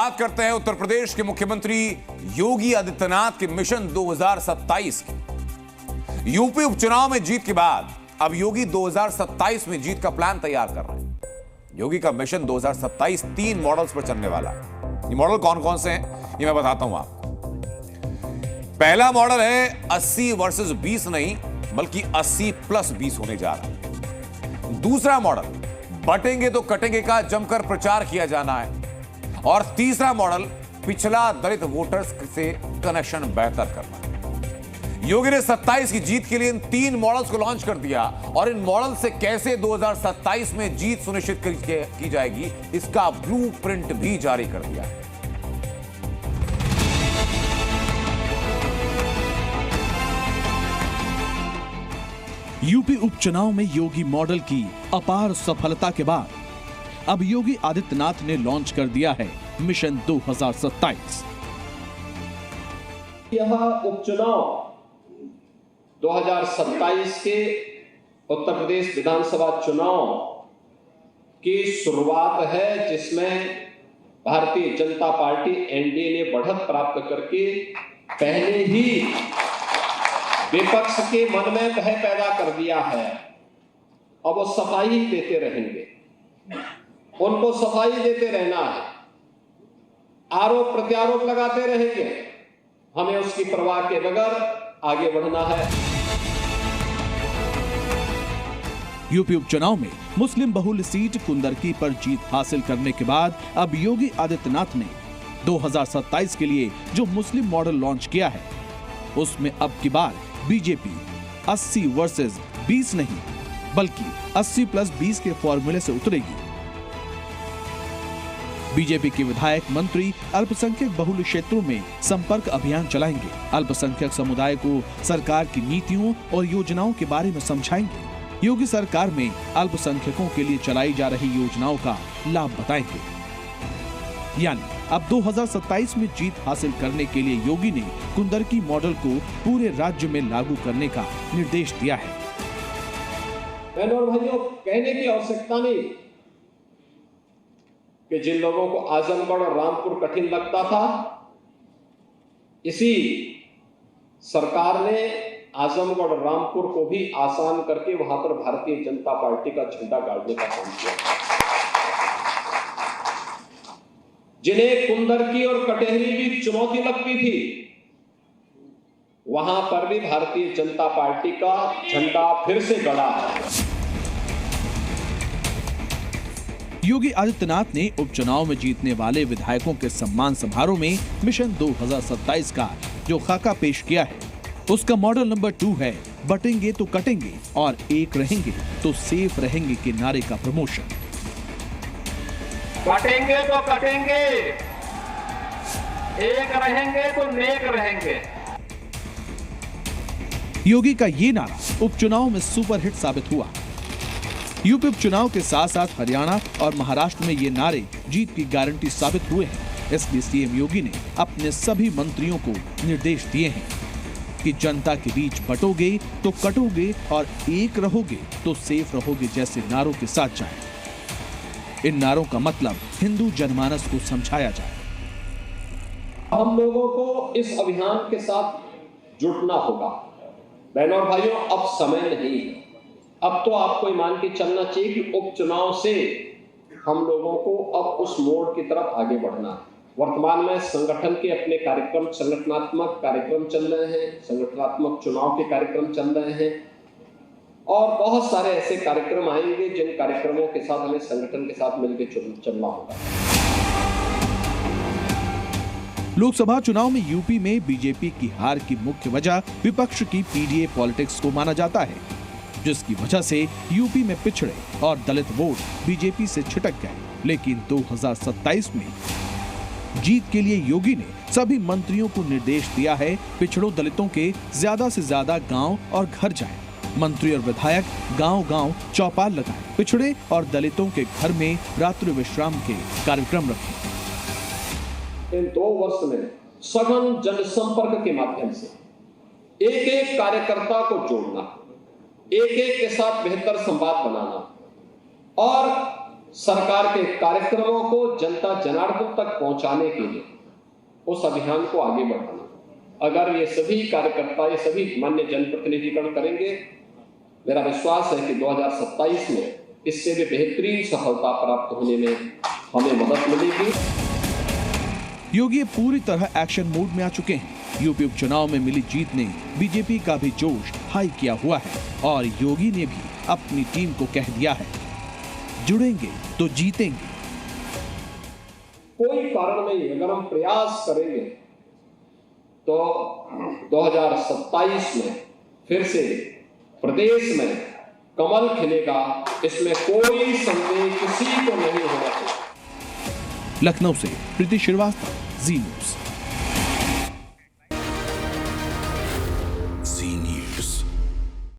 बात करते हैं उत्तर प्रदेश के मुख्यमंत्री योगी आदित्यनाथ के मिशन 2027 की। यूपी उपचुनाव में जीत के बाद अब योगी 2027 में जीत का प्लान तैयार कर रहे हैं। योगी का मिशन 2027 3 मॉडल्स पर चलने वाला है। ये मॉडल कौन कौन से हैं ये मैं बताता हूं आपको। पहला मॉडल है 80 वर्सेस 20 नहीं बल्कि 80 प्लस 20 होने जा रहा है। दूसरा मॉडल बटेंगे तो कटेंगे का जमकर प्रचार किया जाना है। और तीसरा मॉडल पिछला दलित वोटर्स से कनेक्शन बेहतर करना। योगी ने 27 की जीत के लिए इन 3 मॉडल्स को लॉन्च कर दिया और इन मॉडल से कैसे 2027 में जीत सुनिश्चित की जाएगी इसका ब्लूप्रिंट भी जारी कर दिया। यूपी उपचुनाव में योगी मॉडल की अपार सफलता के बाद अब योगी आदित्यनाथ ने लॉन्च कर दिया है मिशन 2027। यह उपचुनाव 2027 के उत्तर प्रदेश विधानसभा चुनाव की शुरुआत है, जिसमें भारतीय जनता पार्टी एनडीए ने बढ़त प्राप्त करके पहले ही विपक्ष के मन में भय पैदा कर दिया है। अब वो सफाई देते रहेंगे, उनको सफाई देते रहना है, आरोप प्रत्यारोप लगाते रहेंगे, हमें उसकी परवाह के बगैर आगे बढ़ना है। यूपी उपचुनाव में मुस्लिम बहुल सीट कुंदरकी पर जीत हासिल करने के बाद अब योगी आदित्यनाथ ने 2027 के लिए जो मुस्लिम मॉडल लॉन्च किया है उसमें अब की बार बीजेपी 80 वर्सेस 20 नहीं बल्कि 80 प्लस 20 के फॉर्मूले से उतरेगी। बीजेपी के विधायक मंत्री अल्पसंख्यक बहुल क्षेत्रों में संपर्क अभियान चलाएंगे। अल्पसंख्यक समुदाय को सरकार की नीतियों और योजनाओं के बारे में समझाएंगे। योगी सरकार में अल्पसंख्यकों के लिए चलाई जा रही योजनाओं का लाभ बताएंगे। यानी अब 2027 में जीत हासिल करने के लिए योगी ने कुंदरकी मॉडल को पूरे राज्य में लागू करने का निर्देश दिया है। बहनों और भाइयों, कहने की आवश्यकता नहीं कि जिन लोगों को आजमगढ़ और रामपुर कठिन लगता था, इसी सरकार ने आजमगढ़ और रामपुर को भी आसान करके वहां पर भारतीय जनता पार्टी का झंडा गाड़ने का काम किया। जिन्हें कुंदरकी और कटेहरी की चुनौती लगती थी, वहां पर भी भारतीय जनता पार्टी का झंडा फिर से गड़ा है। योगी आदित्यनाथ ने उपचुनाव में जीतने वाले विधायकों के सम्मान समारोह में मिशन 2027 का जो खाका पेश किया है उसका मॉडल नंबर 2 है बटेंगे तो कटेंगे और एक रहेंगे तो सेफ रहेंगे के नारे का प्रमोशन। बटेंगे तो कटेंगे, एक रहेंगे तो नेक रहेंगे। योगी का ये नारा उपचुनाव में सुपरहिट साबित हुआ। यूपी उपचुनाव के साथ साथ हरियाणा और महाराष्ट्र में ये नारे जीत की गारंटी साबित हुए हैं। इसलिए सीएम योगी ने अपने सभी मंत्रियों को निर्देश दिए हैं कि जनता के बीच बटोगे तो कटोगे और एक रहोगे तो सेफ रहोगे जैसे नारों के साथ जाएं। इन नारों का मतलब हिंदू जनमानस को समझाया जाए। हम लोगों को इस अभियान के साथ जुटना होगा। बहनों और भाइयों, अब समय नहीं है। अब तो आपको ईमान के चलना चाहिए कि उपचुनाव से हम लोगों को अब उस मोड़ की तरफ आगे बढ़ना है। वर्तमान में संगठन के अपने कार्यक्रम, संगठनात्मक कार्यक्रम चल रहे हैं, संगठनात्मक चुनाव के कार्यक्रम चल रहे हैं और बहुत सारे ऐसे कार्यक्रम आएंगे जिन कार्यक्रमों के साथ हमें संगठन के साथ मिलकर चलना होगा। लोकसभा चुनाव में यूपी में बीजेपी की हार की मुख्य वजह विपक्ष की पीडीए पॉलिटिक्स को माना जाता है, जिसकी वजह से यूपी में पिछड़े और दलित वोट बीजेपी से छिटक गए। लेकिन 2027 में जीत के लिए योगी ने सभी मंत्रियों को निर्देश दिया है पिछड़ों दलितों के ज्यादा से ज्यादा गांव और घर जाएं। मंत्री और विधायक गांव-गांव चौपाल लगाएं, पिछड़े और दलितों के घर में रात्रि विश्राम के कार्यक्रम रखें। इन 2 वर्ष में सघन जनसंपर्क के माध्यम से एक एक कार्यकर्ता को जोड़ना, एक एक के साथ बेहतर संवाद बनाना और सरकार के कार्यक्रमों को जनता जनार्दन तक पहुंचाने के लिए उस अभियान को आगे बढ़ाना। अगर ये सभी कार्यकर्ता, ये सभी मान्य जनप्रतिनिधिगण करेंगे, मेरा विश्वास है कि 2027 में इससे भी बेहतरीन सफलता प्राप्त होने में हमें मदद मिलेगी। योगी पूरी तरह एक्शन मोड में आ चुके हैं। यूपी उपचुनाव में मिली जीत ने बीजेपी का भी जोश हाई किया हुआ है और योगी ने भी अपनी टीम को कह दिया है, जुड़ेंगे तो जीतेंगे। कोई कारण नहीं, अगर हम प्रयास करेंगे तो 2027 में फिर से प्रदेश में कमल खिलेगा, इसमें कोई संदेह किसी को नहीं होना चाहिए। लखनऊ से प्रीति श्रीवास्तव, जी न्यूज़।